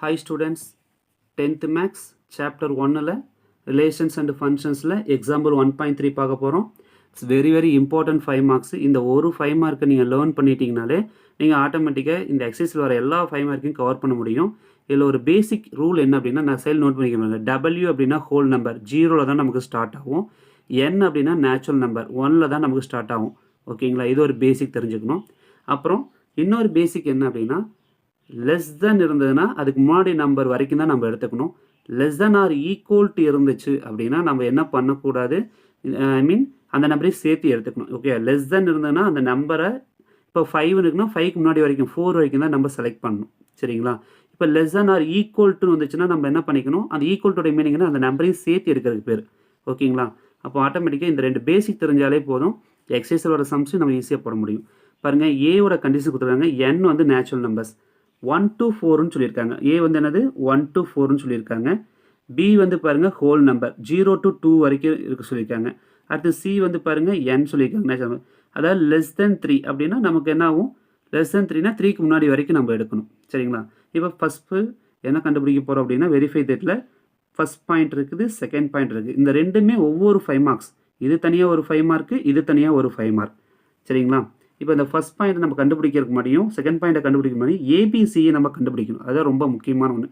Hi students, 10th Max Chapter 1ல Relations and Functionsல Example 1.3 பார்க்க போகிறோம். It's very important 5 marks. இந்த ஒரு 5 மார்க்கை நீங்கள் லேர்ன் பண்ணிட்டீங்கனாலே நீங்கள் ஆட்டோமேட்டிக்காக இந்த எக்ஸசைஸில் வர எல்லா 5 மார்க்கையும் கவர் பண்ண முடியும். இதில் ஒரு பேசிக் ரூல் என்ன அப்படின்னா நான் சைல் நோட் பண்ணிக்க W அப்படின்னா ஹோல் நம்பர் 0ல் தான் நமக்கு ஸ்டார்ட் ஆகும். N அப்படின்னா நேச்சுரல் நம்பர் 1ல் தான் நமக்கு ஸ்டார்ட் ஆகும். ஓகேங்களா, இது ஒரு பேசிக் தெரிஞ்சுக்கணும். அப்புறம் இன்னொரு பேசிக் என்ன அப்படின்னா லெஸ் தென் இருந்ததுன்னா அதுக்கு முன்னாடி நம்பர் வரைக்கும் தான் நம்ம எடுத்துக்கணும். Less than or equal to இருந்துச்சு அப்படின்னா நம்ம என்ன பண்ணக்கூடாது, ஐ மீன் அந்த நம்பரையும் சேர்த்து எடுத்துக்கணும். ஓகே, லெஸ் தென் இருந்ததுன்னா அந்த நம்பரை இப்போ 5 இருக்குன்னா 5க்கு முன்னாடி வரைக்கும் 4 வரைக்கும் தான் நம்ம செலக்ட் பண்ணணும். சரிங்களா, இப்போ less than or equal to வந்துச்சுன்னா நம்ம என்ன பண்ணிக்கணும், அந்த ஈக்குவல் டுடைய மீனிங்னா அந்த நம்பரையும் சேர்த்து எடுக்கிறதுக்கு பேர். ஓகேங்களா, அப்போ ஆட்டோமேட்டிக்காக இந்த ரெண்டு பேசிக் தெரிஞ்சாலே போதும், எக்ஸசைஸில் வர சம்ஸும் நம்ம ஈஸியாக போட முடியும். பாருங்கள், ஏவோட கண்டிஷன் கொடுத்துருக்காங்க. N வந்து நேச்சுரல் நம்பர்ஸ் 1 to 4ன்னு சொல்லியிருக்காங்க. ஏ வந்து என்னது 1 to 4ன்னு சொல்லியிருக்காங்க. பி வந்து பாருங்கள் ஹோல் நம்பர் 0 to 2 வரைக்கும் இருக்க சொல்லியிருக்காங்க. அடுத்து சி வந்து பாருங்கள் N சொல்லியிருக்காங்க நேச்சுரல் நம்பர். அதாவது லெஸ் தென் 3 அப்படின்னா நமக்கு என்ன ஆகும், லெஸ் தென் 3னா 3க்கு முன்னாடி வரைக்கும் நம்ம எடுக்கணும். சரிங்களா, இப்போ ஃபஸ்ட்டு என்ன கண்டுபிடிக்க போகிறோம் அப்படின்னா வெரிஃபை தட்ல ஃபஸ்ட் பாயிண்ட் இருக்குது, செகண்ட் பாயிண்ட் இருக்குது. இந்த ரெண்டுமே ஒவ்வொரு 5 மார்க்ஸ். இது தனியாக ஒரு 5 மார்க்கு, இது தனியாக ஒரு 5 மார்க். சரிங்களா, இப்போ இந்த ஃபஸ்ட் பாயிண்ட் நம்ம கண்டுபிடிக்கிறதுக்கு முடியும், செகண்ட் பாயிண்ட்டை கண்டுபிடிக்க முடியும், ஏபிசியை நம்ம கண்டுபிடிக்கணும். அதுதான் ரொம்ப முக்கியமான ஒன்று.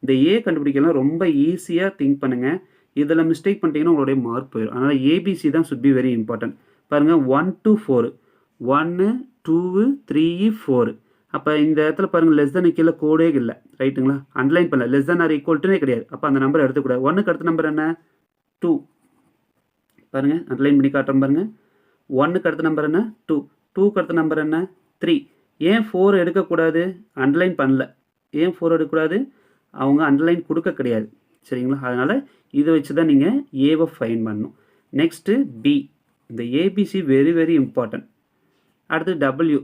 இந்த ஏ கண்டுபிடிக்கலாம் ரொம்ப ஈஸியாக திங்க் பண்ணுங்கள். இதில் மிஸ்டேக் பண்ணிட்டீங்கன்னா உங்களுடைய மார்க் போயிடும். அதனால் ஏபிசி தான் சுட் பி வெரி இம்பார்ட்டன்ட். பாருங்கள் 1 to 4, 1 2 3 4. அப்போ இந்த இடத்துல பாருங்கள் லெஸ் தென் கீழே கோடே இல்லை, ரைட்டுங்களா, அண்டர்லைன் பண்ணல, லெஸ் தென் ஆர் ஈக்குவல்ட்டுனே கிடையாது. அப்போ அந்த நம்பர் எடுத்துக்கூடாது. 1க்கு அடுத்த நம்பர் என்ன 2, பாருங்கள் அண்டர்லைன் பண்ணி காட்டுறோம் பாருங்கள். 1க்கு அடுத்த நம்பர் என்ன 2, 2க்கு அடுத்த நம்பர் என்ன 3. ஏன் 4 எடுக்கக்கூடாது, அண்டர்லைன் பண்ணல. ஏன் 4 எடுக்கக்கூடாது, அவங்க அண்டர்லைன் கொடுக்க கிடையாது. சரிங்களா, அதனால் இதை வச்சு தான் நீங்கள் ஏவை ஃபைன் பண்ணணும். நெக்ஸ்ட்டு பி, இந்த ஏபிசி வெரி இம்பார்ட்டன்ட். அடுத்து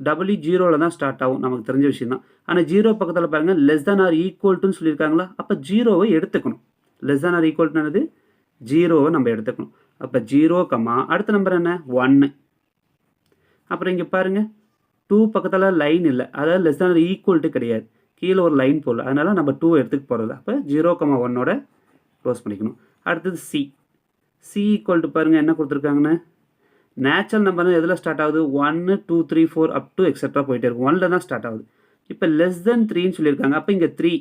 டபிள்யூ 0ல் தான் ஸ்டார்ட் ஆகும், நமக்கு தெரிஞ்ச விஷயம் தான். ஆனால் 0 பக்கத்தில் பாருங்கள் லெஸ் தென் ஆர் ஈக்குவல்ட்டுன்னு சொல்லியிருக்காங்களா, அப்போ 0வை எடுத்துக்கணும். லெஸ் தென் ஆர் ஈக்குவல்ட்டுனது 0வை நம்ம எடுத்துக்கணும். அப்போ 0, அடுத்த நம்பர் என்ன 1. அப்புறம் இங்கே பாருங்கள் 2 பக்கத்தில் லைன் இல்லை, அதாவது லெஸ் தேன் ஈக்குவல்ட்டு கிடையாது, கீழே ஒரு லைன் போடல, அதனால் நம்ம 2 எடுத்துக்க போகிறது. அப்போ 0,1ஓட க்ளோஸ் பண்ணிக்கணும். அடுத்தது சி, சி ஈக்குவல்ட்டு பாருங்கள் என்ன கொடுத்துருக்காங்கன்னு, நேச்சுரல் நம்பர் எதில் ஸ்டார்ட் ஆகுது 1 2 3 4 அப் டு எக்ஸட்ரா போயிட்டே இருக்கும், 1ல் தான் ஸ்டார்ட் ஆகுது. இப்போ லெஸ் தென் 3ன்னு சொல்லியிருக்காங்க. அப்போ இங்கே 3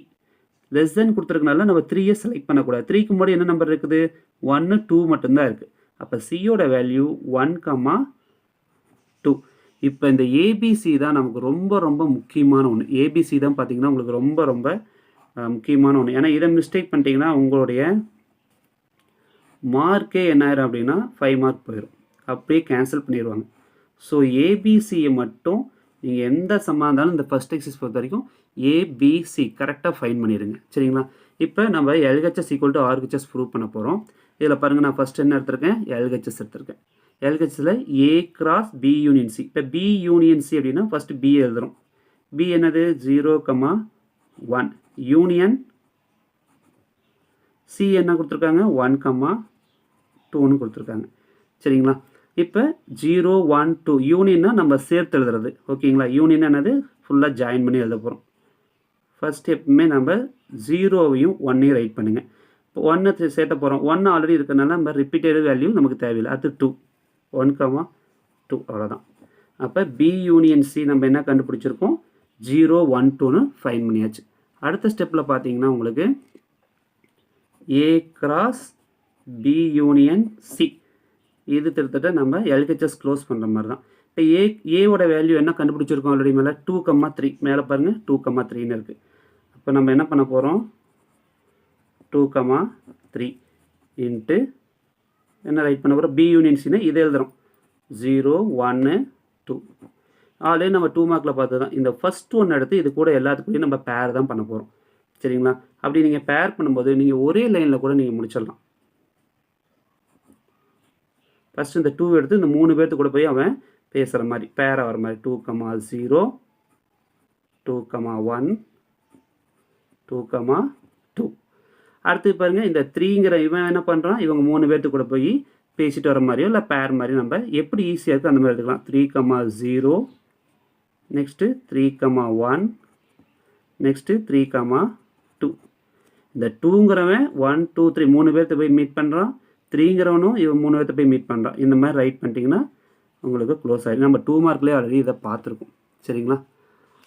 லெஸ் தென் கொடுத்துருக்கனால நம்ம 3யை செலக்ட் பண்ணக்கூடாது. 3க்கு முன்னாடி என்ன நம்பர் இருக்குது 1 2 மட்டும்தான் இருக்குது. அப்போ சியோட வேல்யூ 1, 2. இப்போ இந்த ஏபிசி தான் நமக்கு ரொம்ப முக்கியமான ஒன்று. ஏபிசி தான் பார்த்தீங்கன்னா உங்களுக்கு ரொம்ப முக்கியமான ஒன்று. ஏன்னா இதை மிஸ்டேக் பண்ணிட்டீங்கன்னா உங்களுடைய மார்க்கே என்ன ஆயிரும் அப்படின்னா 5 மார்க் போயிடும், அப்படியே கேன்சல் பண்ணிடுவாங்க. ஸோ ஏபிசியை மட்டும் நீங்கள் எந்த சம்மா இருந்தாலும் இந்த ஃபஸ்ட் எக்ஸசைஸ் பொறுத்த வரைக்கும் ஏபிசி கரெக்டாக ஃபைன் பண்ணிடுங்க. சரிங்களா, இப்போ நம்ம LHS equal to RHS prove பண்ண போகிறோம். இதில் பாருங்கள் நான் ஃபஸ்ட் என்ன எடுத்திருக்கேன், எல்ஹெச்எஸ் எடுத்திருக்கேன். எல்ஹெச்சில் A cross B union C. இப்போ பி யூனியன் சி அப்படின்னா ஃபஸ்ட்டு பி எழுதுகிறோம். பி என்னது 0,1. யூனியன் சி என்ன கொடுத்துருக்காங்க 1,2ன்னு கொடுத்துருக்காங்க. சரிங்களா, இப்போ 0 1 2 யூனியன்னா நம்ம சேர்த்து எழுதுறது. ஓகேங்களா, யூனியன் என்னது ஃபுல்லாக ஜாயின் பண்ணி எழுத போகிறோம். ஃபஸ்ட் எப்பவுமே நம்ம 0வையும் 1ஐயும் ரைட் பண்ணுங்கள். இப்போ 1 சேர்த்த போகிறோம், 1 ஆல்ரெடி இருக்கிறதுனால நம்ம ரிப்பீட்டட் வேல்யூ நமக்கு தேவையில்லை. அடுத்து 2, 1,2 அவ்வளோதான். அப்போ பி யூனியன் சி நம்ம என்ன கண்டுபிடிச்சிருக்கோம் 0 1 2ன்னு ஃபைன் பண்ணியாச்சு. அடுத்த ஸ்டெப்பில் பார்த்தீங்கன்னா உங்களுக்கு A cross B union C, இது திருத்தட்ட நம்ம எல்ஹெச்எஸ் க்ளோஸ் பண்ணுற மாதிரி தான். இப்போ ஏவோட வேல்யூ என்ன கண்டுபிடிச்சிருக்கோம் ஆல்ரெடி மேலே 2,3. மேலே பாருங்கள் 2,3ன்னு இருக்குது. அப்போ நம்ம என்ன பண்ண போகிறோம் 2,3 இன்ட்டு என்ன ரைட் பண்ண போகிறோம் பி யூனியன் சின்னு இதை எழுதுகிறோம் 0 1 2. ஆல்ரெடி நம்ம 2 மார்க்கில் பார்த்து தான் இந்த ஃபஸ்ட் ஒன்று எடுத்து இது கூட எல்லாத்துக்கூடையும் நம்ம பேர் தான் பண்ண போகிறோம். சரிங்களா, அப்படி நீங்கள் பேர் பண்ணும்போது நீங்கள் ஒரே லைனில் கூட நீங்கள் முடிச்சிடலாம். ஃபஸ்ட்டு இந்த 2 எடுத்து இந்த 3 பேர்த்து கூட போய் அவன் பேசுகிற மாதிரி பேராக வர மாதிரி 2,0 2,1 2,2. அடுத்து பாருங்கள் இந்த 3ங்கிற இவன் என்ன பண்ணுறான், இவங்க 3 பேர்த்து கூட போய் பேசிட்டு வர மாதிரியோ இல்லை பேர் மாதிரி நம்ம எப்படி ஈஸியாக இருக்குது அந்த மாதிரி எடுத்துக்கலாம். 3,0 நெக்ஸ்ட்டு 3,1 நெக்ஸ்ட்டு 3,2 2. இந்த 2ங்கிறவன் 1 2 3 3 பேர்த்த போய் மீட் பண்ணுறான், 3ங்கிறவனும் இவன் 3 பேர்த்த போய் மீட் பண்ணுறான். இந்த மாதிரி ரைட் பண்ணிட்டீங்கன்னா உங்களுக்கு க்ளோஸ் ஆகிடும். நம்ம 2 மார்க்லேயே ஆல்ரெடி இதை பார்த்துருக்கோம். சரிங்களா?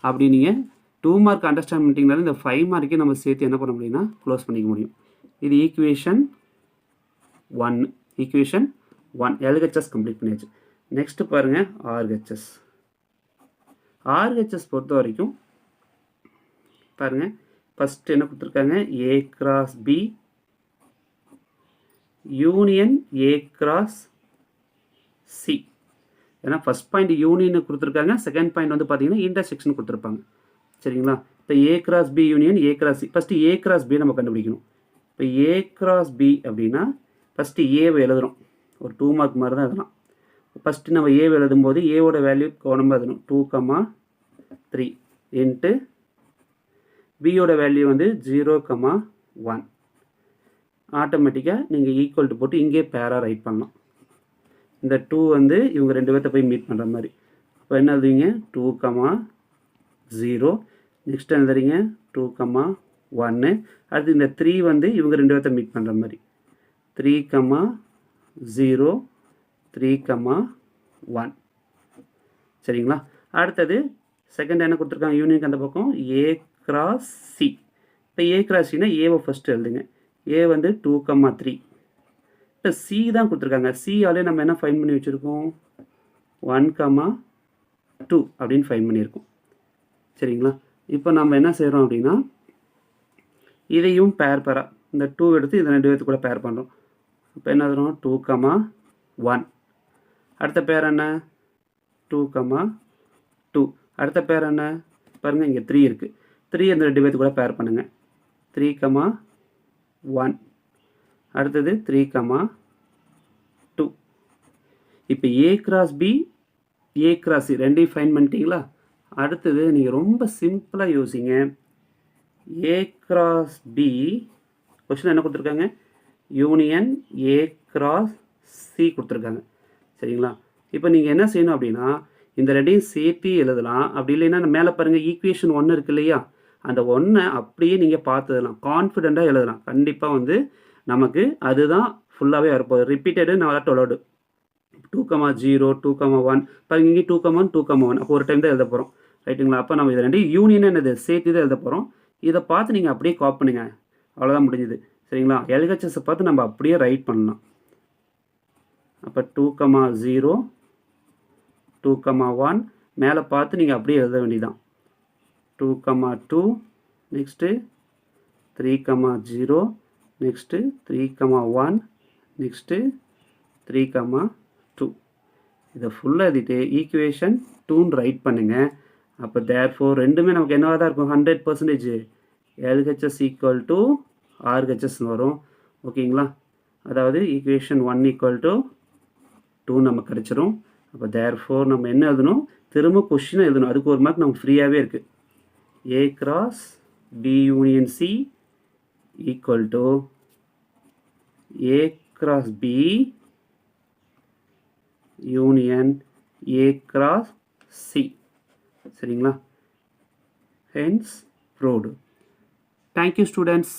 அப்படி நீங்கள் 2 மார்க் அண்டர்ஸ்டாண்ட் பண்ணிட்டீங்கனாலும் இந்த 5 மார்க்கே நம்ம சேர்த்து என்ன பண்ண முடியும்னா க்ளோஸ் பண்ணிக்க முடியும். இது ஈக்குவேஷன் 1. ஈக்குவேஷன் 1 LHS கம்ப்ளீட் பண்ணியாச்சு. நெக்ஸ்ட் பாருங்கள் RHS. RHS பொறுத்த வரைக்கும் பாருங்கள், ஃபஸ்ட்டு என்ன கொடுத்துருக்காங்க, A cross B union A cross C. ஏன்னா ஃபஸ்ட் பாயிண்ட் யூனியன் கொடுத்துருக்காங்க, செகண்ட் பாயிண்ட் வந்து பார்த்தீங்கன்னா இன்டர்செக்ஷன் கொடுத்துருப்பாங்க. சரிங்களா? இப்போ A cross B union A cross C. First A cross B நம்ம கண்டுபிடிக்கணும். இப்போ A cross B அப்படின்னா ஃபஸ்ட்டு ஏவை எழுதுகிறோம். ஒரு 2 மார்க் மாதிரி தான் எழுதலாம். ஃபஸ்ட்டு நம்ம ஏவை எழுதும் போது ஏவோட வேல்யூ கவனமாக எழுதணும். 2,3 இன்ட்டு பியோட வேல்யூ வந்து 0,1. ஆட்டோமேட்டிக்காக நீங்கள் ஈக்குவல் டு போட்டு இங்கே பேராக ரைட் பண்ணலாம். இந்த 2 வந்து இவங்க 2 பேர்த்த போய் மீட் பண்ணுற மாதிரி. அப்போ என்ன எழுதுவீங்க, 2,0. நெக்ஸ்ட் எழுதுறீங்க 2,1. அடுத்து இந்த 3 வந்து இவங்க 2 பேர்த்த மீட் பண்ணுற மாதிரி. 3,0 3,1. சரிங்களா? அடுத்தது செகண்ட் என்ன கொடுத்துருக்காங்க, யூனியனுக்கு அந்த பக்கம் A cross C. இப்போ A cross Cனா ஏவை ஃபஸ்ட்டு எழுதுங்க. A வந்து 2,3. இப்போ C தான் கொடுத்துருக்காங்க. C-ஆலே நம்ம என்ன ஃபைன் பண்ணி வச்சுருக்கோம், 1,2 அப்படின்னு ஃபைன் பண்ணியிருக்கோம். சரிங்களா? இப்போ நம்ம என்ன செய்கிறோம் அப்படின்னா இதையும் பேராக இந்த 2 எடுத்து இந்த 2 பேர்த்து கூட பேர் பண்ணுறோம். இப்போ என்ன எழுதுறோம், 2,1. அடுத்த பேர் என்ன, 2,2. அடுத்த பேர் என்ன பாருங்கள், இங்கே 3 இருக்குது. 3 அந்த 2 பேர்த்து கூட பேர் பண்ணுங்கள். 3,1. அடுத்தது 3,2. இப்போ A cross B A cross C ரெண்டையும் ஃபைன் பண்ணிட்டீங்களா? அடுத்தது நீங்கள் ரொம்ப சிம்பிளாக யோசிங்க. A cross B கொஸ்டின் என்ன கொடுத்துருக்காங்க, யூனியன் A cross C கொடுத்துருக்காங்க. சரிங்களா? இப்போ நீங்கள் என்ன செய்யணும் அப்படின்னா இந்த ரெண்டையும் சேர்த்து எழுதலாம். அப்படி இல்லைன்னா மேலே பாருங்கள் ஈக்குவேஷன் 1 இருக்கு இல்லையா, அந்த 1 அப்படியே நீங்கள் பார்த்துடலாம், கான்ஃபிடெண்ட்டாக எழுதலாம். கண்டிப்பாக வந்து நமக்கு அதுதான் ஃபுல்லாகவே வரப்போகுது. Repeated not allowed. 2,0 2,1 பாருங்க, இங்கே 2,1 2,1. அப்போ ஒரு டைம் தான் எழுத போகிறோம். ரைட்டுங்களா? அப்போ நம்ம இது ரெண்டையும் யூனியன் என்னது சேர்த்து தான் எழுத போகிறோம். இதை பார்த்து நீங்கள் அப்படியே காப்பி பண்ணுங்க, அவ்வளோதான் முடிஞ்சுது. சரிங்களா? LHS பார்த்து நம்ம அப்படியே ரைட் பண்ணலாம். அப்போ 2,0 2,1 மேலே பார்த்து நீங்கள் அப்படியே எழுத வேண்டியதான். 2,2 நெக்ஸ்ட்டு 3,0 நெக்ஸ்ட்டு 3,1 நெக்ஸ்ட்டு 3,2. இதை ஃபுல்லாக எழுதிட்டு ஈக்குவேஷன் 2ன்னு ரைட் பண்ணுங்கள். அப்போ தேர்ஃபோர் ரெண்டுமே நமக்கு என்னவாக தான் இருக்கும், 100% LHS ஈக்குவல் டு RHS வரும். ஓகேங்களா? அதாவது ஈக்குவேஷன் 1 ஈக்குவல் டு 2 நமக்கு கிடச்சிரும். அப்போ தேர்ஃபோர் நம்ம என்ன எழுதணும், திரும்ப கொஸ்டினை எழுதணும். அதுக்கு ஒரு மார்க் நமக்கு ஃப்ரீயாகவே இருக்குது. A cross B union C equal to A cross B union A cross C. சரிங்களா? Hence proved. Thank you students.